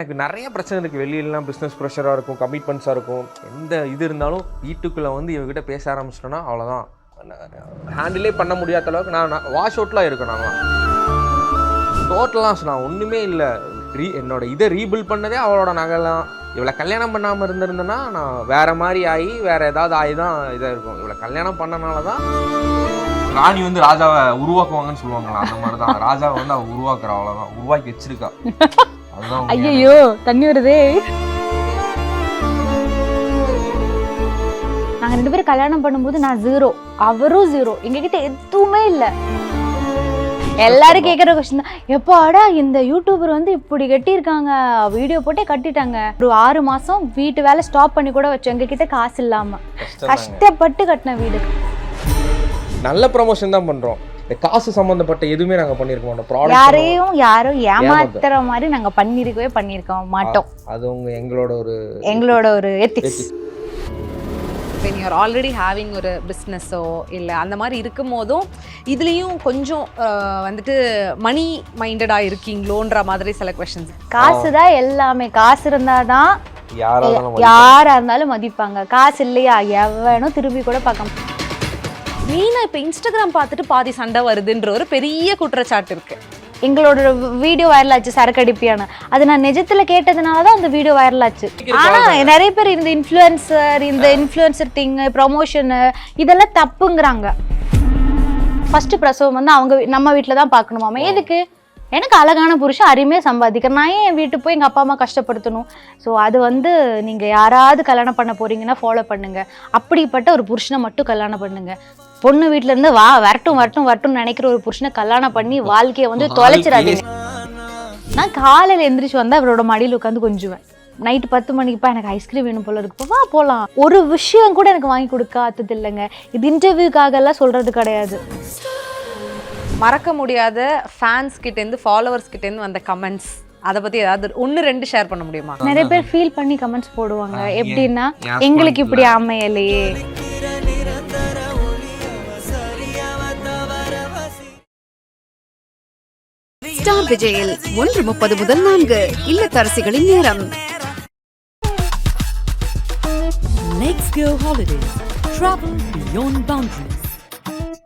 எனக்கு நிறைய பிரச்சனை இருக்குது. வெளியிலலாம் பிஸ்னஸ் ப்ரெஷராக இருக்கும், கமிட்மெண்ட்ஸாக இருக்கும். எந்த இது இருந்தாலும் வீட்டுக்குள்ளே வந்து இவங்ககிட்ட பேச ஆரம்பிச்சிட்டோன்னா அவ்வளோதான். ஹேண்டிலே பண்ண முடியாத அளவுக்கு நான் வாஷ் அவுட்லாம் இருக்கேன். நான்லாம் டோட்டலாக நான் ஒன்றுமே இல்லை. என்னோட இதை ரீபில்ட் பண்ணதே அவளோட நகைலாம். இவளை கல்யாணம் பண்ணாமல் இருந்திருந்தேன்னா நான் வேறு மாதிரி ஆகி வேறு ஏதாவது ஆகி தான் இதாக இருக்கும். இவளை கல்யாணம் பண்ணனால தான் ராணி வந்து ராஜாவை உருவாக்குவாங்கன்னு சொல்லுவாங்களா, அந்த மாதிரி தான் ராஜாவை வந்து அவள் உருவாக்குறா. அவ்வளோதான், உருவாக்கி வச்சிருக்கா. ஐயோ தண்ணி வருதே. நாங்க 2 பேரும் கல்யாணம் பண்ணும்போது நான் 0, அவரும் 0. எங்ககிட்ட எதுவுமே இல்ல. எல்லாரும் கேட்குற கொஸ்டின் தான், எப்பாடா இந்த யூடியூபர் வந்து இப்படி கட்டியிருக்காங்க, வீடியோ போட்டே கட்டிட்டாங்க. ஒரு 6 மாசம் வீட்டு வேலை ஸ்டாப் பண்ணி கூட வச்சோம், எங்ககிட்ட காசு இல்லாம. கஷ்டப்பட்டு கட்டின வீடு. நல்ல ப்ரமோஷன் தான் பண்றோம். காசு சம்பந்தப்பட்ட எதுவுமே நாங்க பண்ணிருக்க மாட்டோம். யாரும் ஏமாத்துற மாதிரி நாங்க பண்ணிருக்க மாட்டோம். அது எங்களோட ஒரு ethics. when you are already having ஒரு பிஸ்னஸோ இல்லை அந்த மாதிரி இருக்கும் போதும் இதுலேயும் கொஞ்சம் வந்துட்டு மணி மைண்டடாக இருக்கீங்களோன்ற மாதிரி சில கொஸ்டின்ஸ். காசு தான் எல்லாமே. காசு இருந்தாதான் யாரா இருந்தாலும் மதிப்பாங்க. காசு இல்லையா எவனும் திரும்பி கூட பார்க்க. மெயினாக இப்போ இன்ஸ்டாகிராம் பார்த்துட்டு பாதி சண்டை வருதுன்ற ஒரு பெரிய குற்றச்சாட்டு இருக்கு. எங்களோட வீடியோ வைரல் ஆச்சு, சரக்கு அடிப்பியான. அது நான் நிஜத்துல கேட்டதுனால தான் அந்த வீடியோ வைரல் ஆச்சு. ஆனா நிறைய பேர் இந்த இன்ஃப்ளூயன்சர் திங், ப்ரொமோஷனு இதெல்லாம் தப்புங்கிறாங்க. ஃபர்ஸ்ட் பிரசவம் வந்து நம்ம வீட்டில் தான் பார்க்கணுமாமா. எதுக்கு? எனக்கு அழகான புருஷன் அருமையாக சம்பாதிக்கிறேன், நான் ஏன் என் வீட்டுக்கு போய் எங்கள் அப்பா அம்மா கஷ்டப்படுத்தணும்? ஸோ அது வந்து நீங்கள் யாராவது கல்யாணம் பண்ண போறீங்கன்னா ஃபாலோ பண்ணுங்க. அப்படிப்பட்ட ஒரு புருஷனை மட்டும் கல்யாணம் பண்ணுங்க. பொண்ணு வீட்டுல இருந்து வரட்டும் நினைக்கிற ஒரு புருஷனை கல்யாணம் பண்ணி வாழ்க்கையை வந்து தொலைச்சிடாதீங்க. நான் காலையில எந்திரிச்சு வந்தா அவரோட மடியில் உட்காந்து கொஞ்சுவேன். நைட்டு 10 மணிக்குப்பா எனக்கு ஐஸ்கிரீம் வேணும் போல இருக்குப்பா, வா போலாம். ஒரு விஷயம் கூட எனக்கு வாங்கி கொடுக்காதது இல்லைங்க. இது இன்டர்வியூக்காக எல்லாம் சொல்றது கிடையாது. மறக்க முடியாத ஃபேன்ஸ் கிட்டேருந்து ஃபாலோவர்ஸ் கிட்டேருந்து வந்த கமெண்ட்ஸ், அதை பத்தி ஏதாவது 1-2 ஷேர் பண்ண முடியுமா? நிறைய பேர் ஃபீல் பண்ணி கமெண்ட்ஸ் போடுவாங்க. எப்படின்னா, எங்களுக்கு இப்படி அமையலையே. ஸ்டார் விஜயில் 1:30 முதல் 4 இல்லத்தரசிகளின் நேரம். Next Go Holidays. Travel beyond boundaries.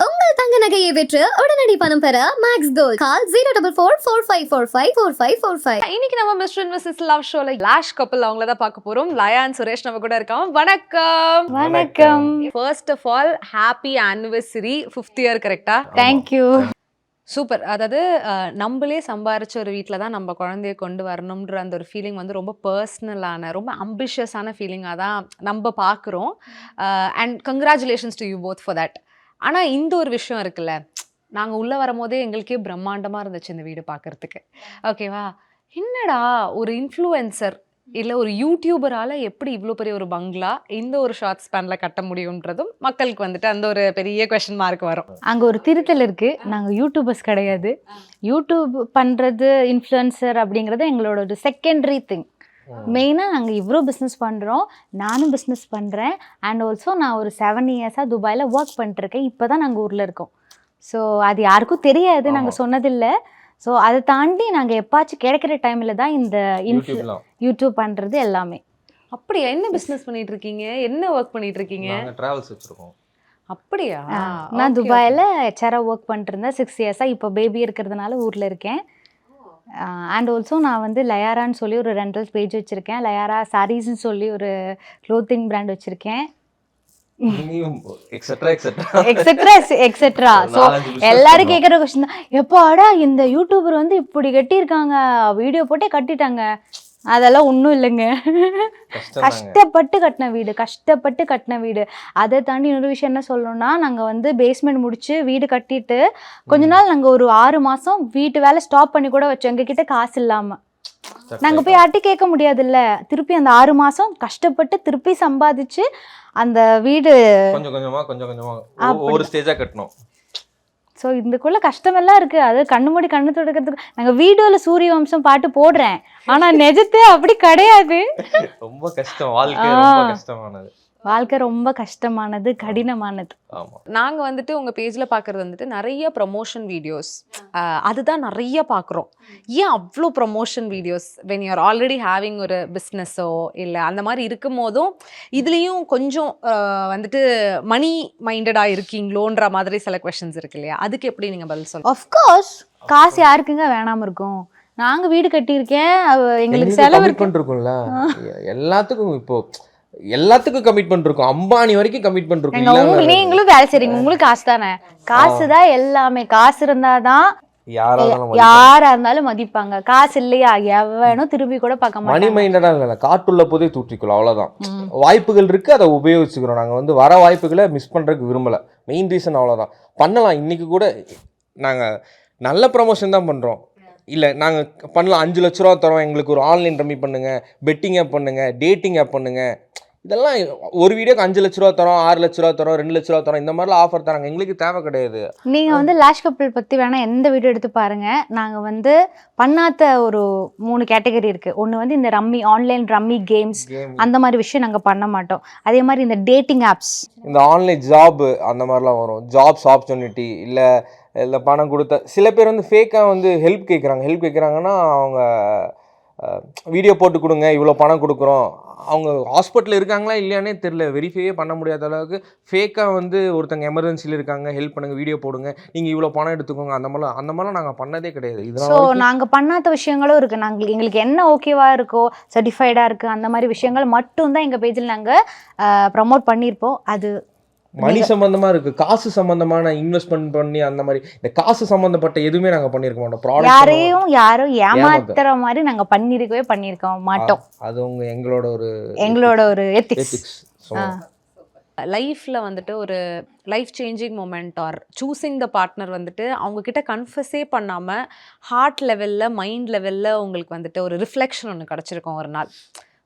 உங்கள் தங்க நகையை விற்று உடனடி பணம் பெற மேக்ஸ் கோல்ட். கால் 04445454545. இன்னைக்கு நம்ம மிஸ்டர் அண்ட் மிஸ்ஸஸ் லவ் ஷோல லாஷ் கப்பல் அவங்கள தான் பார்க்க போறோம். லயான் சுரேஷ் நம்ம கூட இருக்காங்க. வணக்கம். வணக்கம். First of all happy anniversary, 5th year. கரெக்டா? தேங்க்யூ. சூப்பர். அதாவது நம்மளே சம்பாரிச்ச ஒரு வீட்டில் தான் நம்ம குழந்தைய கொண்டு வரணுன்ற அந்த ஒரு ஃபீலிங் வந்து ரொம்ப பர்சனலான, ரொம்ப அம்பிஷியஸான ஃபீலிங்காக தான் நம்ம பார்க்குறோம். And congratulations to you both for that. ஆனால் இந்த ஒரு விஷயம் இருக்குல்ல, நாங்கள் உள்ளே வரும்போதே எங்களுக்கே பிரம்மாண்டமாக இருந்துச்சு இந்த வீடு பார்க்குறதுக்கு. ஓகேவா? என்னடா ஒரு இன்ஃப்ளூயன்சர் இல்லை ஒரு யூடியூபரால் எப்படி இவ்வளோ பெரிய ஒரு பங்களா இந்த ஒரு ஷார்ட் ஸ்பேனில் கட்ட முடியுன்றதும் மக்களுக்கு வந்துட்டு அந்த ஒரு பெரிய கொஸ்டின் மார்க் வரும். அங்கே ஒரு திருத்தல் இருக்குது. நாங்கள் யூடியூபர்ஸ் கிடையாது. யூடியூப் பண்ணுறது, இன்ஃப்ளூயன்சர் அப்படிங்கிறது எங்களோட ஒரு செகண்டரி திங். மெயினாக நாங்கள் இவ்வளோ பிஸ்னஸ் பண்ணுறோம். நானும் பிஸ்னஸ் பண்ணுறேன். அண்ட் ஆல்சோ நான் ஒரு 7 இயர்ஸாக துபாயில் ஒர்க் பண்ணிட்டுருக்கேன். இப்போ தான் நாங்கள் ஊரில் இருக்கோம். ஸோ அது யாருக்கும் தெரியாது, நாங்கள் சொன்னதில்லை. ஸோ அதை தாண்டி நாங்கள் எப்பாச்சும் கிடைக்கிற டைமில் தான் இந்த யூடியூப் பண்ணுறது எல்லாமே. அப்படியா? என்ன பிஸ்னஸ் பண்ணிட்டு இருக்கீங்க? என்ன ஒர்க் பண்ணிட்டு இருக்கீங்க? டிராவல்ஸ் வச்சிருக்கோம். அப்படியா? நான் துபாயில் ஹெச்ஆரா ஒர்க் பண்ணிட்டு இருந்தேன் 6 இயர்ஸாக. இப்போ பேபி இருக்கிறதுனால ஊரில் இருக்கேன். அண்ட் ஆல்சோ நான் வந்து லயாரான்னு சொல்லி ஒரு ரெண்டல்ஸ் பேஜ் வச்சுருக்கேன். லயாரா சாரீஸ்ன்னு சொல்லி ஒரு க்ளோத்திங் பிராண்ட் வச்சுருக்கேன். எல்லாரும் கேட்குற கொஸ்டின் தான், எப்பாடா இந்த யூடியூபர் வந்து இப்படி கட்டியிருக்காங்க, வீடியோ போட்டே கட்டிட்டாங்க. அதெல்லாம் ஒன்றும் இல்லைங்க. கஷ்டப்பட்டு கட்டின வீடு. அதை தாண்டி இன்னொரு விஷயம் என்ன சொல்லணும்னா, நாங்கள் வந்து பேஸ்மெண்ட் முடிச்சு வீடு கட்டிட்டு கொஞ்ச நாள் நாங்கள் ஒரு 6 மாதம் வீட்டு வேலை ஸ்டாப் பண்ணி கூட வச்சோம், எங்ககிட்ட காசு இல்லாமல். நாங்கள் போய் யார்ட்டி கேட்க முடியாதுல்ல. திருப்பி அந்த 6 மாதம் கஷ்டப்பட்டு திருப்பி சம்பாதிச்சு அந்த வீடு கொஞ்சம் கொஞ்சமா ஒரு ஸ்டேஜா கட்டணும். ஸோ இதுக்குள்ள கஷ்டமெல்லாம் இருக்கு. அது கண்ணு மூடி கண்ணு தொடக்கிறதுக்கு நாங்கள் வீடியோவில் சூரிய வம்சம் பாட்டு போடுறேன், ஆனால் நிஜத்தை அப்படி கிடையாது. ரொம்ப கஷ்டம், வாழ்க்கை ரொம்ப கஷ்டமானது. வாழ்க்கை ரொம்ப கஷ்டமானது, கடினமானது. ஆமா. நாங்க வந்துட்டு உங்க பேஜ்ல பாக்குறது வந்துட்டு நிறைய ப்ரமோஷன் வீடியோஸ், அதுதான் நிறைய பாக்குறோம். ஏன் அவ்வளோ promotion videos when you're already having ஒரு பிஸ்னஸோ இல்லை அந்த மாதிரி இருக்கும் போதும் இதுலேயும் கொஞ்சம் வந்துட்டு மணி மைண்டடாக இருக்கீங்களோன்ற மாதிரி சில கொஷின்ஸ் இருக்கு இல்லையா? அதுக்கு எப்படி நீங்கள் பதில் சொல்லுங்க? ஆஃப்கோர்ஸ் காசு யாருக்குங்க வேணாம இருக்கும்? நாங்க வீடு கட்டியிருக்கேன், எங்களுக்கு செலவு கமிட்மெண்ட் இருக்கும்ல எல்லாத்துக்கும். இப்போ எல்லாத்துக்கும் கமிட்மெண்ட் இருக்கும். அம்பானி வரைக்கும் கமிட்மெண்ட் இருக்கும். நீங்களும் வேலை செய்றீங்க, உங்களுக்கு காசு தானே. காசு தான் எல்லாமே. காசு இருந்தாதான் யாரா இருந்தாலும் மதிப்பாங்க. காசு இல்லையா எவனும் திரும்பி கூட பார்க்க மாட்டாங்க. மணி மைண்டடா இல்ல, காட்டுள்ள போதே தூற்றிக்கொள்ளும், அவ்வளவுதான். வாய்ப்புகள் இருக்கு, அதை உபயோகிச்சுக்கிறோம். நாங்க வர வாய்ப்புகளை மிஸ் பண்றதுக்கு விரும்பல. மெயின் ரீசன் அவ்வளவுதான். பண்ணலாம். இன்னைக்கு கூட நாங்க நல்ல ப்ரமோஷன் தான் பண்றோம். இல்லை நாங்கள் பண்ணலாம், 5 லட்ச ரூபா தரோம், எங்களுக்கு ஒரு ஆன்லைன் ரம்மி பண்ணுங்கள், பெட்டிங் ஆப் பண்ணுங்கள், டேட்டிங் ஆப் பண்ணுங்கள். இதெல்லாம் ஒரு வீடியோக்கு 5 லட்ச ரூபா தரோம், 6 லட்ச ரூபா தரோம், 2 லட்ச ரூபா தரோம், இந்த மாதிரிலாம் ஆஃபர் தராங்க. எங்களுக்கு தேவை கிடையாது. நீங்கள் லாஷ் கப்பிள் பற்றி வேணால் எந்த வீடியோ எடுத்து பாருங்கள். நாங்கள் பண்ணாத ஒரு 3 கேட்டகரி இருக்குது. ஒன்று இந்த ரம்மி, ஆன்லைன் ரம்மி கேம்ஸ், அந்த மாதிரி விஷயம் நாங்கள் பண்ண மாட்டோம். அதே மாதிரி இந்த டேட்டிங் ஆப்ஸ், இந்த ஆன்லைன் ஜாப், அந்த மாதிரிலாம் வரும். ஜாப்ஸ் ஆப்பர்ச்சுனிட்டி இல்லை பணம் கொடுத்த சில பேர் ஃபேக்காக ஹெல்ப் கேட்குறாங்கன்னா அவங்க வீடியோ போட்டு கொடுங்க, இவ்வளோ பணம் கொடுக்குறோம். அவங்க ஹாஸ்பிட்டலில் இருக்காங்களா இல்லையானே தெரில, வெரிஃபையே பண்ண முடியாத அளவுக்கு ஃபேக்காக ஒருத்தங்க எமர்ஜென்சியில் இருக்காங்க, ஹெல்ப் பண்ணுங்கள், வீடியோ போடுங்க, நீங்கள் இவ்வளோ பணம் எடுத்துக்கோங்க, அந்த மாதிரிலாம் நாங்கள் பண்ணதே கிடையாது. ஸோ நாங்கள் பண்ணாத விஷயங்களும் இருக்குது. எங்களுக்கு என்ன ஓகேவாக இருக்கோ, சர்டிஃபைடாக இருக்குது, அந்த மாதிரி விஷயங்கள் மட்டும்தான் எங்கள் பேஜில் நாங்கள் ப்ரமோட் பண்ணியிருப்போம். அது மணி சம்பந்தமா இருக்கு, காசு சம்பந்தமான இன்வெஸ்ட்மெண்ட் பண்ணி அந்த மாதிரி இந்த காசு சம்பந்தப்பட்ட எதுவுமே நாங்க பண்ணிருக்க மாட்டோம். யாரும் ஏமாத்துற மாதிரி நாங்க பண்ணிருக்க மாட்டோம். அது எங்களோட ஒரு எத்திக்ஸ். லைஃப்ல ஒரு life changing moment R choosing the partner அவங்க கிட்ட கன்ஃபஸே பண்ணாம ஹார்ட் லெவல்ல, மைண்ட் லெவல்ல உங்களுக்கு ஒரு ரிஃப்ளெக்ஷன் ஒன்று கிடைச்சிருக்கும். ஒரு நாள்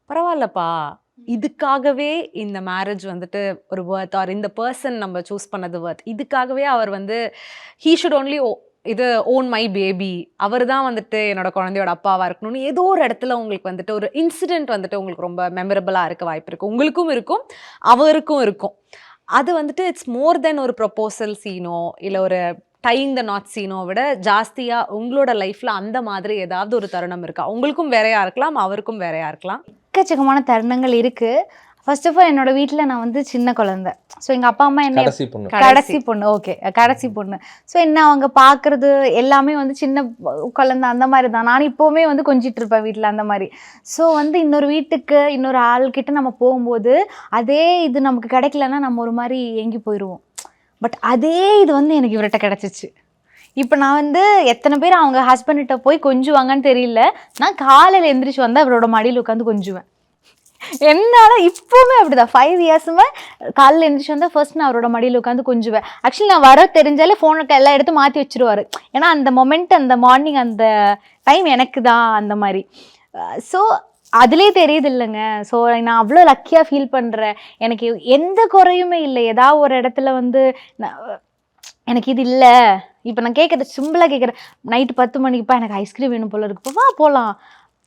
பரவாயில்லப்பா, இதுக்காகவே இந்த மேரேஜ் ஒரு வர்த், ஆர் இந்த பர்சன் நம்ம சூஸ் பண்ணது வர்த், இதுக்காகவே அவர் ஹீ ஷுட் ஓன்லி இது ஓன் மை பேபி, அவர் தான் என்னோட குழந்தையோட அப்பாவாக இருக்கணும்னு ஏதோ ஒரு இடத்துல உங்களுக்கு ஒரு இன்சிடென்ட் உங்களுக்கு ரொம்ப மெமரபிளாக இருக்க வாய்ப்பு இருக்குது. உங்களுக்கும் இருக்கும், அவருக்கும் இருக்கும். அது இட்ஸ் மோர் தென் ஒரு ப்ரொபோசல் சீனோ இல்லை ஒரு டைங் த நாட் சீனோ விட ஜாஸ்தியாக உங்களோட லைஃப்பில் அந்த மாதிரி ஏதாவது ஒரு தருணம் இருக்கா? உங்களுக்கும் வேறையாக இருக்கலாம், அவருக்கும் வேறையாக இருக்கலாம். எக்கச்சக்கமான தருணங்கள் இருக்குது. ஃபர்ஸ்ட் ஆஃப் ஆல் என்னோட வீட்டில் நான் சின்ன குழந்தை. ஸோ எங்கள் அப்பா அம்மா என்ன கடைசி பொண்ணு, ஓகே கடைசி பொண்ணு. ஸோ என்ன அவங்க பார்க்குறது எல்லாமே சின்ன குழந்தை அந்த மாதிரி தான். நான் இப்போவுமே கொஞ்சிட்டு இருப்பேன் வீட்டில் அந்த மாதிரி. ஸோ இன்னொரு வீட்டுக்கு இன்னொரு ஆள்கிட்ட நம்ம போகும்போது அதே இது நமக்கு கிடைக்கலன்னா நம்ம ஒரு மாதிரி ஏங்கி போயிடுவோம். பட் அதே இது எனக்கு இவர்கிட்ட கிடச்சிச்சு. இப்போ நான் எத்தனை பேர் அவங்க ஹஸ்பண்ட்கிட்ட போய் கொஞ்சுவாங்கன்னு தெரியல. நான் காலையில் எந்திரிச்சு வந்தால் அவரோட மடியில் உட்காந்து கொஞ்சுவேன். என்னால் இப்போவுமே அப்படிதான். 5 இயர்ஸுமே காலையில் எழுந்திரிச்சு வந்தால் ஃபர்ஸ்ட் நான் அவரோட மடியில் உட்காந்து கொஞ்சுவேன். ஆக்சுவலி நான் வர தெரிஞ்சாலே ஃபோனுக்கு எல்லாம் எடுத்து மாற்றி வச்சுருவார். ஏன்னா அந்த மொமெண்ட், அந்த மார்னிங், அந்த டைம் எனக்கு தான் அந்த மாதிரி. ஸோ அதுலேயே தெரியுது இல்லைங்க. ஸோ நான் அவ்வளோ லக்கியாக ஃபீல் பண்ணுறேன். எனக்கு எந்த குறையுமே இல்லை. ஏதாவது ஒரு இடத்துல எனக்கு இது இல்லை. இப்போ நான் கேட்குறது சிம்பிளாக கேட்குறேன். நைட்டு 10 மணிக்குப்பா எனக்கு ஐஸ்கிரீம் வேணும் போல இருக்குப்பா, வா போகலாம்.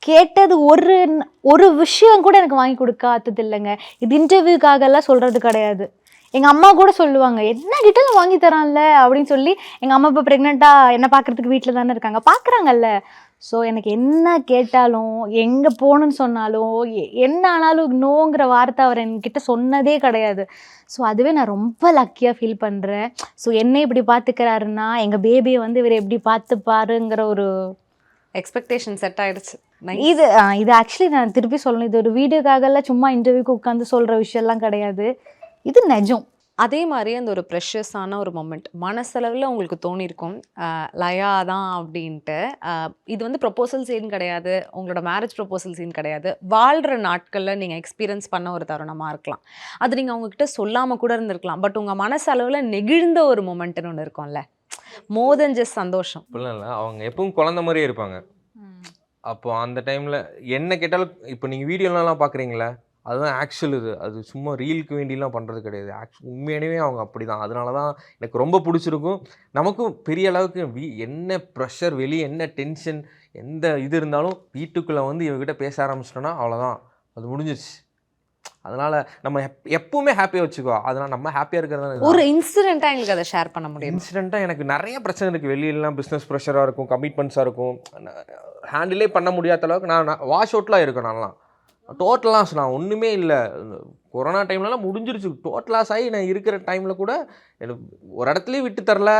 கேட்டது ஒரு விஷயம் கூட எனக்கு வாங்கி கொடுக்காதது இல்லைங்க. இது இன்டர்வியூக்காகலாம் சொல்கிறது கிடையாது. எங்கள் அம்மா கூட சொல்லுவாங்க, என்ன கிட்டலாம் வாங்கி தரான்ல அப்படின்னு சொல்லி. எங்கள் அம்மா இப்போ ப்ரெக்னெண்ட்டாக என்ன பார்க்குறதுக்கு வீட்டில் தானே இருக்காங்க, பார்க்குறாங்கல்ல. ஸோ எனக்கு என்ன கேட்டாலும், எங்கே போகணுன்னு சொன்னாலும், என்ன ஆனாலும் நோங்கிற வார்த்தை அவர் என்கிட்ட சொன்னதே கிடையாது. ஸோ அதுவே நான் ரொம்ப லக்கியாக ஃபீல் பண்ணுறேன். ஸோ என்னை இப்படி பார்த்துக்கிறாருன்னா எங்கள் பேபியை இவர் எப்படி பார்த்துப்பாருங்கிற ஒரு எக்ஸ்பெக்டேஷன் செட் ஆகிடுச்சு. இது ஆக்சுவலி நான் திருப்பி சொல்லணும், இது ஒரு வீடியோக்காகலாம் சும்மா இன்டர்வியூக்கு உட்காந்து சொல்கிற விஷயம்லாம் கிடையாது. இது நிஜம். அதே மாதிரி அந்த ஒரு ப்ரெஷஸான ஒரு மொமெண்ட் மனசளவில் உங்களுக்கு தோணியிருக்கும், லயா தான் அப்படின்ட்டு. இது ப்ரொப்போசல் சீன் கிடையாது, உங்களோட மேரேஜ் ப்ரொப்போசல் சீன் கிடையாது. வாழ்கிற நாட்களில் நீங்கள் எக்ஸ்பீரியன்ஸ் பண்ண ஒரு தருணமாக இருக்கலாம். அது நீங்கள் அவங்கக்கிட்ட சொல்லாமல் கூட இருந்திருக்கலாம். பட் உங்கள் மனசளவில் நெகிழ்ந்த ஒரு மொமெண்ட்டுன்னு ஒன்று இருக்கும்ல, மோர் தென் ஜஸ்ட் சந்தோஷம். இல்லை, அவங்க எப்பவும் குழந்த மாதிரியே இருப்பாங்க. அப்போ அந்த டைமில் என்ன கேட்டாலும், இப்போ நீங்கள் வீடியோலாம் பார்க்குறீங்களா, அதுதான் ஆக்சுவல். அது சும்மா ரீலுக்கு வேண்டிலாம் பண்ணுறது கிடையாது. உண்மையானவே அவங்க அப்படி தான். அதனால தான் எனக்கு ரொம்ப பிடிச்சிருக்கும். நமக்கும் பெரிய அளவுக்கு என்ன ப்ரெஷர், வெளியே என்ன டென்ஷன், எந்த இது இருந்தாலும் வீட்டுக்குள்ளே இவங்ககிட்ட பேச ஆரம்பிச்சிட்டோன்னா அவ்வளோதான், அது முடிஞ்சிருச்சு. அதனால நம்ம எப்பவுமே ஹாப்பியாக வச்சுக்கோ. அதனால நம்ம ஹாப்பியாக இருக்கிறது. ஒரு இன்சிடென்ட்டாக எங்களுக்கு அதை ஷேர் பண்ண முடியும்? இன்சிடெண்ட்டாக எனக்கு நிறைய பிரச்சனை இருக்குது. வெளியிலலாம் பிஸ்னஸ் ப்ரெஷராக இருக்கும், கமிட்மெண்ட்ஸாக இருக்கும், ஹேண்டிலே பண்ண முடியாத அளவுக்கு நான் வாஷ் அவுட்லாம் இருக்கேன். நான்லாம் டோட்டலாக நான் ஒன்றுமே இல்லை. கொரோனா டைம்லலாம் முடிஞ்சிருச்சு. டோட்டலாஸ் ஆகி நான் இருக்கிற டைமில் கூட எனக்கு ஒரு இடத்துலையும் விட்டு தரல.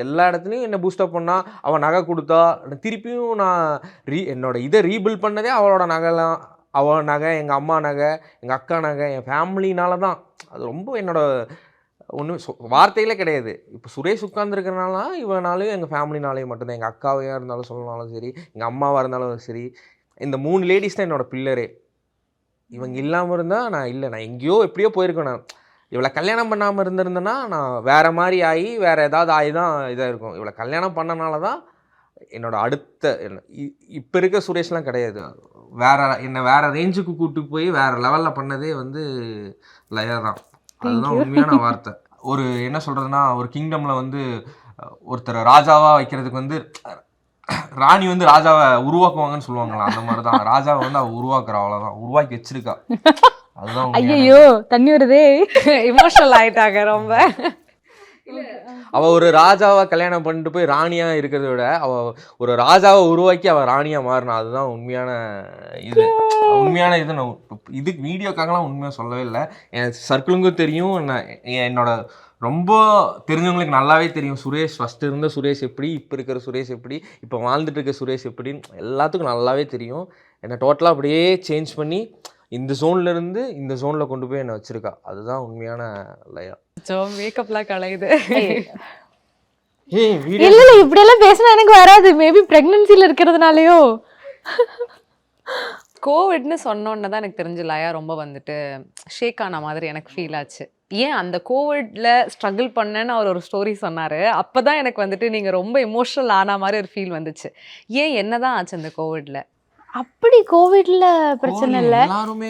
எல்லா இடத்துலையும் என்னை பூஸ்டப் பண்ணால் அவள் நகை கொடுத்தா. திருப்பியும் நான் என்னோட இதை ரீபில்ட் பண்ணதே அவளோட நகைலாம். அவள் நகை, எங்கள் அம்மா நகை, எங்கள் அக்கா நகை, என் ஃபேமிலினால தான். அது ரொம்ப என்னோட ஒன்றும் வார்த்தையிலே கிடையாது. இப்போ சுரேஷ் உட்காந்துருக்கிறனால இவனாலையும் எங்கள் ஃபேமிலினாலேயும் மட்டும்தான். எங்கள் அக்காவையாக இருந்தாலும் சொல்லனாலும் சரி, எங்கள் அம்மாவாக இருந்தாலும் சரி, இந்த 3 லேடிஸ் தான் என்னோடய பில்லரே. இவங்க இல்லாமல் இருந்தால் நான் இல்லை, நான் எங்கேயோ எப்படியோ போயிருக்கேன். நான் இவளை கல்யாணம் பண்ணாமல் இருந்திருந்தேன்னா நான் வேறு மாதிரி ஆகி வேறு ஏதாவது ஆகி தான் இதாக இருக்கும். இவளை கல்யாணம் பண்ணனால தான் என்னோட அடுத்த இப்போ இருக்க சுரேஷ்லாம் கிடையாது. என்னை வேறு ரேஞ்சுக்கு கூப்பிட்டு போய் வேறு லெவலில் பண்ணதே வந்து லயா தான். அதுதான் உண்மையான வார்த்தை. ஒரு என்ன சொல்கிறதுனா, ஒரு கிங்டமில் வந்து ஒருத்தர் ராஜாவாக வைக்கிறதுக்கு வந்து ராணி வந்து ராஜாவை உருவாக்குவாங்கன்னு சொல்லுவாங்களா, அந்த மாதிரி தான் ராஜாவை வந்து அவள் உருவாக்குறா. அவ்வளோதான், உருவாக்கி வச்சிருக்கா. அதுதான். ஐயோ தண்ணி வருதே. இமோஷனல் ஆயிட்டாங்க ரொம்ப. அவள் ஒரு ராஜாவை கல்யாணம் பண்ணிட்டு போய் ராணியாக இருக்கிறத விட அவள் ஒரு ராஜாவை உருவாக்கி அவள் ராணியாக மாறினா. அதுதான் உண்மையான இது. உண்மையான இது. நான் இதுக்கு வீடியோக்காகலாம் உண்மையாக சொல்லவே இல்லை. என் சர்க்கிளுக்கும் தெரியும், என்னோட ரொம்ப தெரிஞ்சவங்களுக்கு நல்லாவே தெரியும். சுரேஷ் ஃபஸ்ட்டு இருந்த சுரேஷ் எப்படி, இப்போ இருக்கிற சுரேஷ் எப்படி, இப்போ வாழ்ந்துட்டு இருக்க சுரேஷ் எப்படின்னு எல்லாத்துக்கும் நல்லாவே தெரியும். என்னை டோட்டலாக அப்படியே சேஞ்ச் பண்ணி இந்த ஜோன்லேருந்து இந்த ஜோனில் கொண்டு போய் என்னை வச்சுருக்கா. அதுதான் உண்மையான லயா. மேக்கப்லாம் கலையுது. இல்ல இல்ல இப்படியெல்லாம் பேசினா எனக்கு வராது. மேபி பிரெக்னன்சில இருக்கிறதுனாலயோ. கோவிட்னு சொன்னோன்னு தான் எனக்கு தெரிஞ்ச லயா ரொம்ப வந்துட்டு ஷேக் ஆன மாதிரி எனக்கு ஃபீல் ஆச்சு. ஏன் அந்த கோவிட்ல ஸ்ட்ரகிள் பண்ணேன்னு அவர் ஒரு ஸ்டோரி சொன்னார். அப்போ தான் எனக்கு வந்துட்டு நீங்கள் ரொம்ப எமோஷனல் ஆன மாதிரி ஒரு ஃபீல் வந்துச்சு. ஏன் என்னதான் ஆச்சு அந்த கோவிட்ல? அப்படி கோவிட்ல பிரச்சனை இல்ல.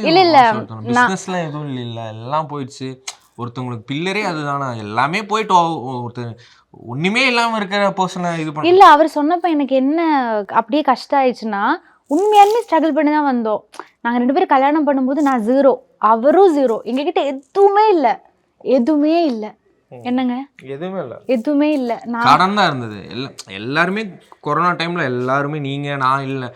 இல்ல இல்ல பிசினஸ்லாம் எதுவும் இல்ல, எல்லாம் போயிடுச்சு. ஒருத்தவங்களுக்கு பில்லரே அதுதானா, எல்லாமே போயிட்டு ஒருத்தர் ஒண்ணுமே இல்லாம இருக்கிற பர்சனை இது பண்ண. இல்ல அவர் சொன்னப்ப எனக்கு என்ன அப்படியே கஷ்டம் ஆயிடுச்சுன்னா, உண்மையாலுமே ஸ்ட்ரகிள் பண்ணி தான் வந்தோம். நாங்க 2 பேரும் கல்யாணம் பண்ணும்போது நான் 0, அவரும் 0. எங்ககிட்ட எதுவுமே இல்ல, எதுவுமே இல்ல. என்னங்க எதுவுமே இல்ல, எதுவுமே இல்ல. நான் கடன் தான் இருந்தது. எல்லாருமே கொரோனா டைம்ல எல்லாருமே, நீங்க நான் இல்லை,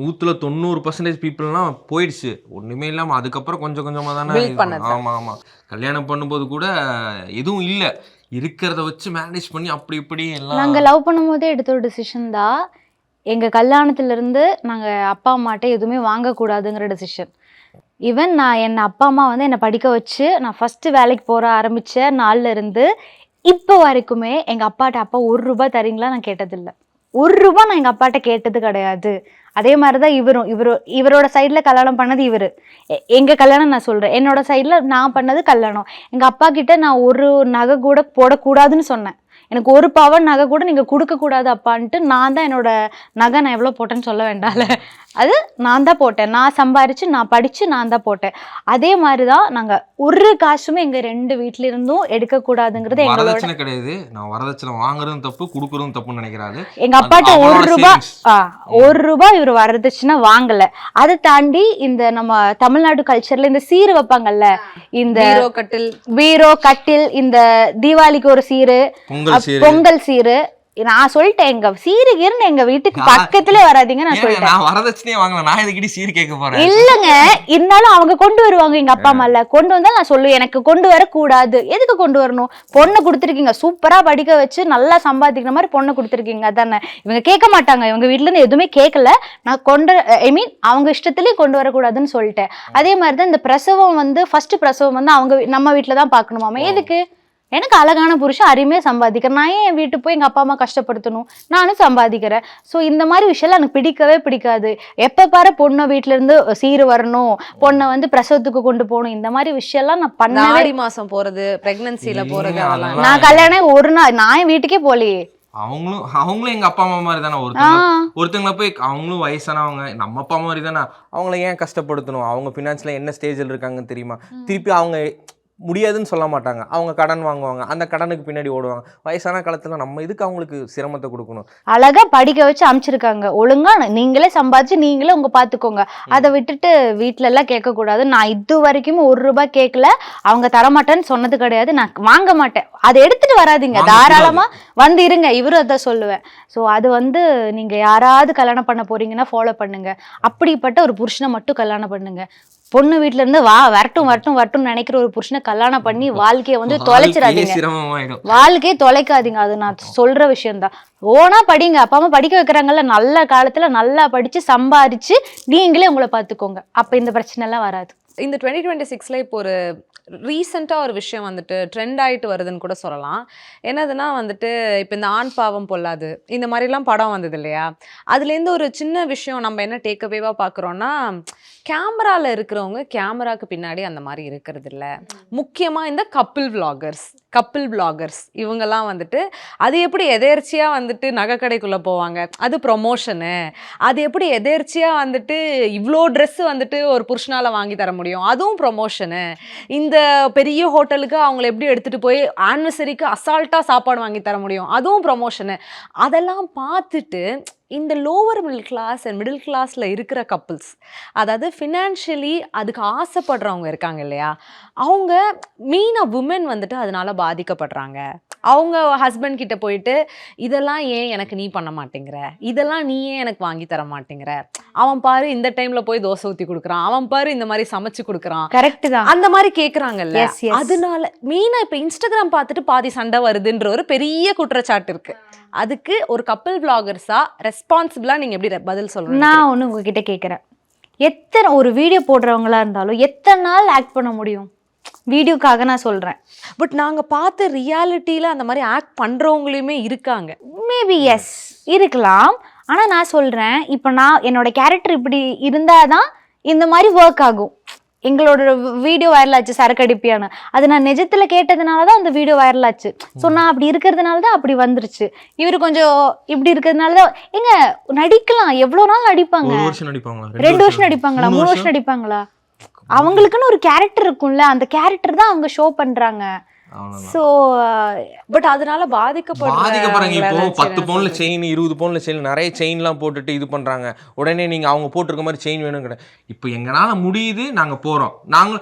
190% பீப்புள்லாம் போயிடுச்சு, ஒண்ணுமே இல்லாம. அதுக்கப்புறம் கொஞ்சம் கொஞ்சமா தானே. ஆமா ஆமா, கல்யாணம் பண்ணும்போது கூட எதுவும் இல்லை, இருக்கிறத வச்சு மேனேஜ் பண்ணி அப்படி இப்படி எல்லாம். நாங்க லவ் பண்ணும்போதே எடுத்த ஒரு டிசிஷன் தான். எங்க கல்யாணத்துல இருந்து நாங்க அப்பா அம்மாட்ட எதுவுமே வாங்கக்கூடாதுங்கிற டிசிஷன். ஈவன் நான் என் அப்பா அம்மா வந்து என்னை படிக்க வச்சு நான் ஃபர்ஸ்ட் வேலைக்கு போற ஆரம்பிச்ச நாள்ல இருந்து இப்போ வரைக்குமே எங்க அப்பாட்ட அப்பா 1 ரூபாய் தரீங்களா நான் கேட்டதில்லை. 1 ரூபாய் நான் எங்க அப்பாட்ட கேட்டது கிடையாது. அதே மாதிரிதான் இவரோட சைட்ல கல்யாணம் பண்ணது இவரு. எங்க கல்யாணம் நான் சொல்றேன், என்னோட சைட்ல நான் பண்ணது கல்யாணம். எங்க அப்பா கிட்ட நான் ஒரு நகை கூட போடக்கூடாதுன்னு சொன்னேன். எனக்கு 1 பவன் நகை கூட நீங்க கொடுக்க கூடாது அப்பான்ட்டு நான் தான் என்னோட நகை நான் எவ்வளவு போட்டேன்னு சொல்ல வேண்டாம்ல, அது நான் தான் போட்டேன். நான் சம்பாரிச்சு நான் படிச்சு நான் தான் போட்டேன். அதே மாதிரிதான் நாங்க ஒரு காசுமே எங்க 2 வீட்ல இருந்தும் எடுக்க கூடாதுங்கிறது வரதட்சணை கிடையாது. நான் வரதட்சணை வாங்குறதும் தப்பு, கொடுக்கறதும் தப்புன்னு நினைக்கிறாரு. எங்க அப்பாட்ட 1 ரூபாய் இவர் வரதட்சணை வாங்கல. அதை தாண்டி இந்த நம்ம தமிழ்நாடு கல்ச்சர்ல இந்த சீரு வைப்பாங்கல்ல, இந்த பீரோ கட்டில், இந்த தீபாவளிக்கு ஒரு சீரு, பொங்கல் சீரு. நான் சொல்லிட்டேன், எங்க சீரு கீருன்னு எங்க வீட்டுக்கு பக்கத்திலே வராதீங்க நான் சொல்லிட்டேன். நான் வரதட்சணையே வாங்கல, நான் இதுக்கிட்ட சீர் கேட்க போறேன். இல்லங்க, இருந்தாலும் அவங்க கொண்டு வருவாங்க. எங்க அப்பா அம்மா இல்ல கொண்டு வந்தா நான் சொல்லுவேன், எனக்கு கொண்டு வர கூடாது. எதுக்கு கொண்டு வரணும்? பொண்ணை கொடுத்துருக்கீங்க, சூப்பரா படிக்க வச்சு நல்லா சம்பாதிக்கிற மாதிரி பொண்ணை கொடுத்துருக்கீங்க தானே. இவங்க கேட்க மாட்டாங்க, இவங்க வீட்டுல இருந்து எதுவுமே கேட்கல. நான் அவங்க இஷ்டத்திலேயே கொண்டு வரக்கூடாதுன்னு சொல்லிட்டேன். அதே மாதிரிதான் இந்த பிரசவம் வந்து ஃபர்ஸ்ட் பிரசவம் வந்து அவங்க நம்ம வீட்டுலதான் பாக்கணுமாமா. எதுக்கு? எனக்கு அழகான புருஷன் அருமையாக சம்பாதிக்கிறேன், நான் ஏன் என் வீட்டுக்கு போய் எங்கள் அப்பா அம்மா கஷ்டப்படுத்தணும்? நானும் சம்பாதிக்கிறேன். ஸோ இந்த மாதிரி விஷயம்லாம் எனக்கு பிடிக்கவே பிடிக்காது. எப்போ பாரு பொண்ணை வீட்டிலேருந்து சீரு வரணும், பொண்ணை வந்து பிரசவத்துக்கு கொண்டு போகணும், இந்த மாதிரி விஷயம்லாம் நான் பண்ண. 6 மாதம் போகிறது, ப்ரெக்னன்சியில் போகிறது, நான் கல்யாணம் ஒரு நாள் நான் என் வீட்டுக்கே போகலையே. அவங்களும் எங்க அப்பா அம்மா மாதிரி தானே. ஒருத்தங்களை போய் அவங்களும் வயசானவங்க, நம்ம அப்பா அம்மா மாதிரி தானே. அவங்கள ஏன் கஷ்டப்படுத்தணும்? அவங்க ஃபினான்ஸ்ல என்ன ஸ்டேஜில் இருக்காங்கன்னு தெரியுமா? திருப்பி அவங்க முடியாதுன்னு சொல்ல மாட்டாங்க. அவங்க கடன் வாங்குவாங்க, அந்த கடனுக்கு பின்னாடி ஓடுவாங்க. வயசான காலத்தில் நம்ம இதுக்கு அவங்களுக்கு சிரமத்தை கொடுக்கணும். அழகா படிக்க வச்சு அனுப்பிச்சிருக்காங்க. ஒழுங்கா நீங்களே சம்பாதிச்சு நீங்களே உங்க பாத்துக்கோங்க. அதை விட்டுட்டு வீட்டுல எல்லாம் கேட்க கூடாது. நான் இது வரைக்கும் ₹1 கேட்கல, அவங்க தரமாட்டேன்னு சொன்னது கிடையாது, நான் வாங்க மாட்டேன். அதை எடுத்துட்டு வராதீங்க, தாராளமா வந்து இருங்க. இவரும் அதான் சொல்லுவேன். ஸோ அது வந்து நீங்க யாராவது கல்யாணம் பண்ண போறீங்கன்னா ஃபாலோ பண்ணுங்க. அப்படிப்பட்ட ஒரு புருஷனை மட்டும் கல்யாணம் பண்ணுங்க. பொண்ணு வீட்டுல இருந்து வரட்டும் நினைக்கிற ஒரு புருஷனை கல்யாணம் பண்ணி வாழ்க்கையை வந்து தொலைச்சிடாதீங்க, வாழ்க்கையை தொலைக்காதீங்க. அது நான் சொல்ற விஷயம்தான். ஓனா படிங்க, அப்பா அம்மா படிக்க வைக்கிறாங்கல்ல, நல்ல காலத்துல நல்லா படிச்சு சம்பாதிச்சு நீங்களே உங்களை பாத்துக்கோங்க. அப்ப இந்த பிரச்சனை எல்லாம் வராது. இந்த 2026ல இப்போ ஒரு ரீசெண்டாக ஒரு விஷயம் வந்துட்டு ட்ரெண்ட் ஆகிட்டு வருதுன்னு கூட சொல்லலாம். என்னதுன்னா வந்துட்டு இப்போ இந்த ஆண் பாவம் பொல்லாது இந்த மாதிரிலாம் படம் வந்தது இல்லையா, அதுலேருந்து ஒரு சின்ன விஷயம் நம்ம என்ன டேக்அவேவாக பார்க்குறோன்னா, கேமராவில் இருக்கிறவங்க கேமராக்கு பின்னாடி அந்த மாதிரி இருக்கிறது இல்லை. முக்கியமாக இந்த கப்பிள் விளாகர்ஸ் இவங்கெல்லாம் வந்துட்டு அது எப்படி எதேர்ச்சியாக வந்துட்டு நகைக்கடைக்குள்ளே போவாங்க, அது ப்ரொமோஷனு. அது எப்படி எதேர்ச்சியாக வந்துட்டு இவ்வளோ ட்ரெஸ்ஸு வந்துட்டு ஒரு புருஷனால் வாங்கி தர முடியும், அதுவும் ப்ரொமோஷனு. இந்த பெரிய ஹோட்டலுக்கு அவங்கள எப்படி எடுத்துகிட்டு போய் ஆனிவர்சரிக்கு அசால்ட்டாக சாப்பாடு வாங்கி தர முடியும், அதுவும் ப்ரொமோஷனு. அதெல்லாம் பார்த்துட்டு இந்த லோவர் மிடில் கிளாஸில் இருக்கிற கப்புள்ஸ், அதாவது ஃபினான்ஷியலி அதுக்கு ஆசைப்படுறவங்க இருக்காங்க இல்லையா, அவங்க மெயினாக உமன் வந்துட்டு அதனால பாதிக்கப்படுறாங்க. அவங்க ஹஸ்பண்ட் கிட்ட போயிட்டு இதெல்லாம் ஏன் எனக்கு நீ பண்ண மாட்டேங்கிற, இதெல்லாம் நீ ஏன் எனக்கு வாங்கி தர மாட்டேங்கிற, அவன் பாரு இந்த டைம்ல போய் தோசை ஊற்றி கொடுக்குறான், அவன் பாரு இந்த மாதிரி சமைச்சு கொடுக்குறான், கரெக்ட் தான், அந்த மாதிரி கேட்குறாங்கல்ல. அதனால மெயினாக இப்போ இன்ஸ்டாகிராம் பார்த்துட்டு பாதி சண்டை வருதுன்ற ஒரு பெரிய குற்றச்சாட்டு இருக்கு. அதுக்கு ஒரு கப்பிள் விளாகர்ஸா ரெஸ்பான்சிபிளா நீங்க எப்படி பதில் சொல்றீங்க? நான் ஒன்று உங்ககிட்ட கேட்குறேன், எத்தனை ஒரு வீடியோ போடுறவங்களா இருந்தாலும் எத்தனை நாள் ஆக்ட் பண்ண முடியும்? வீடியோக்காக நான் சொல்றேன். பட் நாங்க பார்த்த ரியாலிட்டியில அந்த மாதிரி ஆக்ட் பண்றவங்களுமே இருக்காங்க. மேபி எஸ் இருக்கலாம். ஆனா நான் சொல்றேன், இப்போ நான் என்னோட கேரக்டர் இப்படி இருந்தாதான் இந்த மாதிரி ஒர்க் ஆகும். எங்களோட வீடியோ வைரல் ஆச்சு சரக்கு அடிப்பியான்னு, அது நான் நிஜத்துல கேட்டதுனால தான் அந்த வீடியோ வைரல் ஆச்சு. ஸோ நான் அப்படி இருக்கிறதுனால தான் அப்படி வந்துருச்சு. இவர் கொஞ்சம் இப்படி இருக்கிறதுனால தான் எங்க நடிக்கலாம், எவ்வளோ நாள் நடிப்பாங்க, 2 வருஷம் நடிப்பாங்களா, 3 வருஷம் நடிப்பாங்களா? அவங்களுக்குன்னு ஒரு கேரக்டர் இருக்கும்ல, அந்த கேரக்டர் தான் அவங்க ஷோ பண்றாங்க. சோ பட் அதனால பாதிக்கப்படுறாங்க. இப்போ 10 பவுன்ல செயின், 20 பவுன்ல செயின், நிறைய செயின்லாம் போட்டுட்டு இது பண்றாங்க. உடனே நீங்க அவங்க போட்டிருக்க மாதிரி செயின் வேணும் கிடையாது. இப்போ எங்களால முடியுது, நாங்க போறோம். நாங்க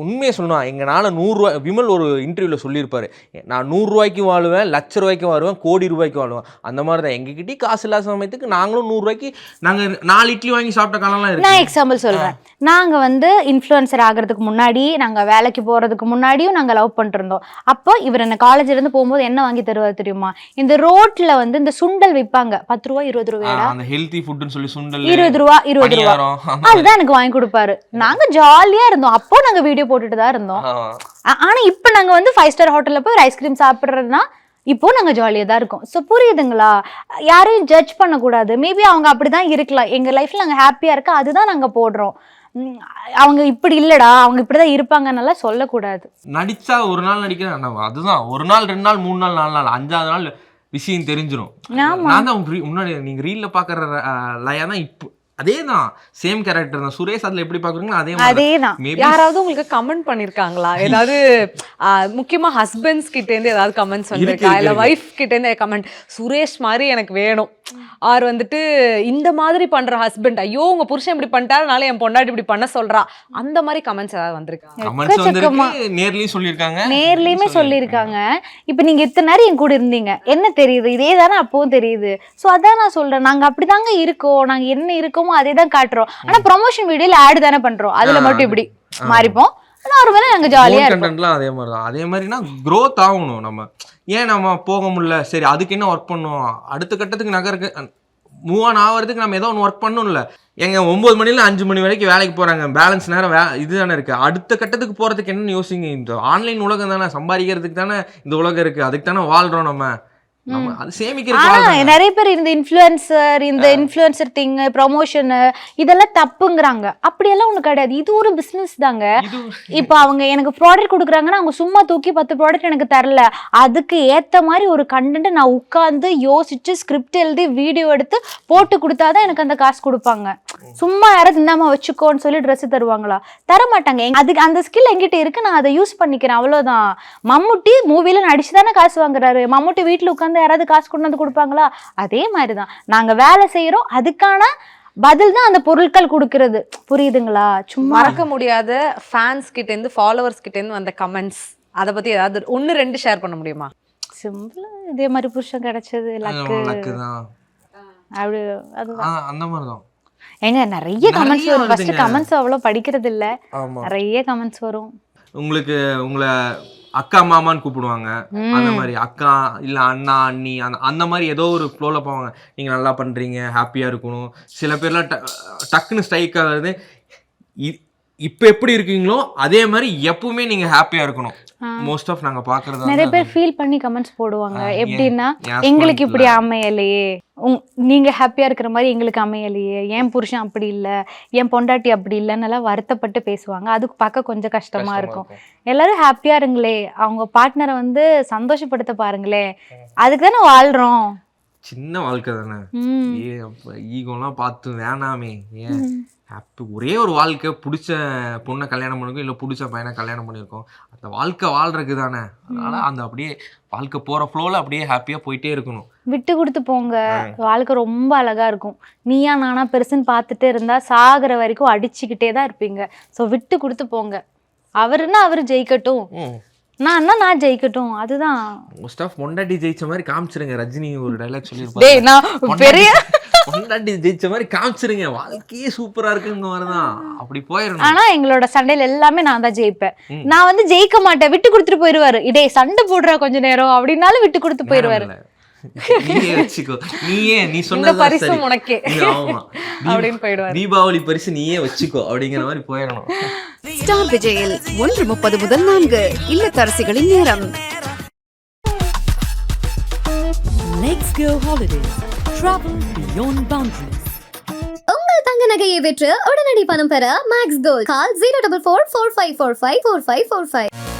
உண்மையை சொல்லணும், எங்களால் 100 ரூபா, விமல் ஒரு இன்டர்வியூவில் சொல்லியிருப்பாரு, நான் 100 ரூபாய்க்கு வாழுவேன், ₹1,00,000 வாழ்வேன், ₹1,00,00,000 வாழ்வேன். அந்த மாதிரி தான் எங்ககிட்டே காசு இல்லாத சமயத்துக்கு நாங்களும் 100 ரூபாய்க்கு நாங்கள் 4 இட்லி வாங்கி சாப்பிட்ட காலம்லாம் இருக்கு. நான் எக்ஸாம்பிள் சொல்கிறேன். நாங்கள் வந்து இன்ஃப்ளூயன்சர் ஆகிறதுக்கு முன்னாடி, நாங்கள் வேலைக்கு போகிறதுக்கு முன்னாடியும் நாங்கள் லவ் பண்ணிருந்தோம். அப்போ இவர் என்ன காலேஜ்லேருந்து போகும்போது என்ன வாங்கி தருவார் தெரியுமா? இந்த ரோட்டில் வந்து இந்த சுண்டல் விற்பாங்க, ₹10 ₹20, அந்த ஹெல்த்தி ஃபுட்னு சொல்லி சுண்டல் ₹20 அதுதான் எனக்கு வாங்கி கொடுப்பாரு. நாங்கள் ஜாலியாக இருந்தோம். அப்போ நாங்கள் வீடியோ போட்டுட்டு தான் இருந்தோம். ஆனா இப்ப நாங்க வந்து 5 ஸ்டார் ஹோட்டல்ல போய் ஐஸ்கிரீம் சாப்பிடுறதுனா இப்போ நாங்க ஜாலியா தான் இருக்கோம். ஸோ புரியுதுங்களா? யாரையும் ஜட்ஜ் பண்ணக்கூடாது. மேபி அவங்க அப்படிதான் இருக்கலாம். எங்க லைஃப்ல நாங்க ஹாப்பியா இருக்க, அதுதான் நாங்க போடுறோம். அவங்க இப்படி இல்லடா, அவங்க இப்படிதான் இருப்பாங்கன்னால சொல்லக்கூடாது. நடிச்சா ஒரு நாள் நடிக்கிறேன், அதுதான் 1 நாள் 2 நாள் 3 நாள் 4 நாள் 5ஆவது நாள் விஷயம் தெரிஞ்சிடும். நான் தான் முன்னாடி நீங்க ரீல்ல பாக்குற லயா தான் இப்போ அதேதான், சேம் கேரக்டர் தான். சுரேஷ் அதுல எப்படி பாக்குறீங்களோ அதேதான். யாராவது உங்களுக்கு கமெண்ட் பண்ணிருக்காங்களா? ஏதாவது முக்கியமா ஹஸ்பண்ட்ஸ் கிட்ட இருந்து ஏதாவது கமெண்ட்ஸ் வந்திருக்கா, இல்ல வைஃப் கிட்ட இருந்து கமெண்ட், சுரேஷ் மாதிரி எனக்கு வேணும், ஆர் வந்துட்டு இந்த மாதிரி பண்ற ஹஸ்பண்ட், ஐயோ உங்க புருஷன் இப்படி பண்ணிட்டாருனால என் பொண்டாட்டி இப்படி பண்ண சொல்றா, அந்த மாதிரி கமெண்ட்ஸ் ஏதாவது வந்திருக்கா? நேர்லயுமே சொல்லியிருக்காங்க. இப்ப நீங்க இத்தனை நேரம் என் கூட இருந்தீங்க, என்ன தெரியுது? இதே தானே அப்பவும் தெரியுது. சோ அதான் நான் சொல்றேன், நாங்க அப்படிதாங்க இருக்கோம், நாங்க என்ன இருக்கோமோ அதே தான் காட்டுறோம். ஆனா ப்ரொமோஷன் வீடியோல ஆட் தானே பண்றோம், அதுல மட்டும் இப்படி மாறிப்போம். நார்மலா நாங்க ஜாலியா இருக்கோம். அதே மாதிரி தான். அதே மாதிரினா growth ஆகணும். நம்ம ஏன் நம்ம போக முடியல, சரி அதுக்கு என்ன ஒர்க் பண்ணுவோம், அடுத்த கட்டத்துக்கு நகருக்கு மூவ் ஆன் ஆகிறதுக்கு நம்ம ஏதோ ஒன்று ஒர்க் பண்ணணும்ல. எங்க 9 மணில 5 மணி வரைக்கும் வேலைக்கு போறாங்க, பேலன்ஸ் நேரம் இதுதானே இருக்கு. அடுத்த கட்டத்துக்கு போறதுக்கு என்னன்னு யோசிங்க. இந்த ஆன்லைன் உலகம் தானே, சம்பாதிக்கிறதுக்கு தானே இந்த உலகம் இருக்கு, அதுக்கு தானே வாழ்றோம் நம்ம. நம்ம அது ஆனா சேமிக்கிறது நிறைய பேர் இந்த இன்ஃப்ளூயன்சர் திங் ப்ரமோஷன் இதெல்லாம் தப்புங்கிறாங்க. அப்படியெல்லாம் ஒண்ணு கிடையாது. இது ஒரு பிசினஸ் தாங்க. இப்போ அவங்க எனக்கு ப்ராடக்ட் கொடுக்குறாங்கன்னா அவங்க சும்மா தூக்கி 10 ப்ராடக்ட் எனக்கு தரல. அதுக்கு ஏத்த மாதிரி ஒரு கண்டென்ட் நான் உட்கார்ந்து யோசிச்சு ஸ்கிரிப்ட் எழுதி வீடியோ எடுத்து போட்டு கொடுத்தாதான் எனக்கு அந்த காசு கொடுப்பாங்க. சும்மா யாராவது இந்தாம வச்சுக்கோன்னு சொல்லி ட்ரெஸ் தருவாங்களா? தர மாட்டாங்க. அதுக்கு அந்த ஸ்கில் என்கிட்ட இருக்கு, நான் அதை யூஸ் பண்ணிக்கிறேன், அவ்வளவுதான். மம்முட்டி மூவில நடிச்சுதானே காசு வாங்குறாரு. மம்முட்டி வீட்டுல உட்கார்ந்து யாராவது காசு கொண்டு வந்து கொடுப்பாங்களா? அதே மாதிரிதான் நாங்க வேலை செய்யறோம். அதுக்கான பதில் தான் அந்த பொருட்கள் கொடுக்கறது. புரியுதுங்களா? சும்மா மறக்க முடியாத ஃபேன்ஸ் கிட்ட இருந்து ஃபாலோவர்ஸ் கிட்ட இருந்து வந்த கமெண்ட்ஸ் அத பத்தி ஏதாவது 1-2 ஷேர் பண்ண முடியுமா? சிம்பிளா இதே மாதிரி புருஷன் கிடைச்சது லக்கு தான் அப்படி. அதுதான் அந்த மாதிரிதான். ஏங்க நிறைய கமெண்ட்ஸ் வரும். ஃபர்ஸ்ட் கமெண்ட்ஸ் அவ்வளவு படிக்கிறது இல்ல, நிறைய கமெண்ட்ஸ் வரும். உங்களுக்கு உங்களை அக்கா மாமான்னு கூப்பிடுவாங்க. அந்த மாதிரி அக்கா இல்ல அண்ணா அண்ணி அந்த மாதிரி ஏதோ ஒரு ஃப்ளோல போவாங்க. நீங்க நல்லா பண்றீங்க, ஹாப்பியா இருக்கணும். சில பேர்லாம் டக்குன்னு ஸ்ட்ரைக் ஆகுறது, இப்ப எப்படி இருக்கீங்களோ அதே மாதிரி எப்பவுமே நீங்க ஹாப்பியா இருக்கணும். மோஸ்ட் ஆஃப் நாங்க பாக்குறது நிறைய பேர் ஃபீல் பண்ணி கமெண்ட்ஸ் போடுவாங்க. எப்படின்னா எங்களுக்கு இப்படி அமையலையே, நீங்க ஹாப்பியா இருக்கிற மாதிரி எங்களுக்கு அமையலையே, என் புருஷன் அப்படி இல்ல, என் பொண்டாட்டி அப்படி இல்லைன்னு எல்லாம் வருத்தப்பட்டு பேசுவாங்க. அதுக்கு பார்க்க கொஞ்சம் கஷ்டமா இருக்கும். எல்லாரும் ஹாப்பியா இருங்களே, அவங்க பார்ட்னரை வந்து சந்தோஷப்படுத்த பாருங்களே, அதுக்கு தானே வாழ்றோம். சின்ன வாழ்க்கை தானே. ஈகோலாம் பார்த்து வேணாமே. ஏன் ஹாப்பி ஒரே ஒரு வாழ்க்கை, பிடிச்ச பொண்ணை கல்யாணம் பண்ணிருக்கோம் இல்லை பிடிச்ச பையனை கல்யாணம் பண்ணியிருக்கோம். அந்த வாழ்க்கை வாழ்றதுக்கு தானே. அதனால அந்த அப்படியே வாழ்க்கை போற ஃப்ளோல அப்படியே ஹாப்பியா போயிட்டே இருக்கணும். விட்டு கொடுத்து போங்க, வாழ்க்கை ரொம்ப அழகா இருக்கும். நீயா நானா பெருசுன்னு பார்த்துட்டே இருந்தா சாகுற வரைக்கும் அடிச்சுக்கிட்டே தான் இருப்பீங்க. ஸோ விட்டு கொடுத்து போங்க. அவருன்னா அவரு ஜெயிக்கட்டும், நான் ஜெயிக்கட்டும். அதுதான் மோஸ்ட் ஆஃப் பொண்டாட்டி ஜெயிச்ச மாதிரி காமிச்சிருங்க. ரஜினி ஒரு டைலாக் சொல்லியிருப்பாரு, பெரிய பொண்டாட்டி ஜெயிச்ச மாதிரி காமிச்சிருங்க, வாழ்க்கையே சூப்பரா இருக்குங்க மாதிரிதான். அப்படி போயிடணும். ஆனா எங்களோட சண்டையில எல்லாமே நான் தான் ஜெயிப்பேன். நான் வந்து ஜெயிக்க மாட்டேன், விட்டு கொடுத்துட்டு போயிருவாரு. இடே சண்டை போடுற கொஞ்ச நேரம் அப்படின்னாலும் விட்டு கொடுத்து போயிருவாரு. நீயே வச்சுக்கோ, நீ சொன்ன பரிசு உனக்கே அப்படின்னு போயிடுவாரு. தீபாவளி பரிசு நீயே வச்சுக்கோ அப்படிங்கிற மாதிரி போயிடணும். ஸ்டார் விஜயில் 1:30 முதல் 4 இல்லத்தரசிகளின் நேரம். Let's go holidays. Travel beyond boundaries. உங்கள் தங்க நகையை விற்று உடனடி பணம் பெற மேக்ஸ் கோல்ட். கால் 04445454545.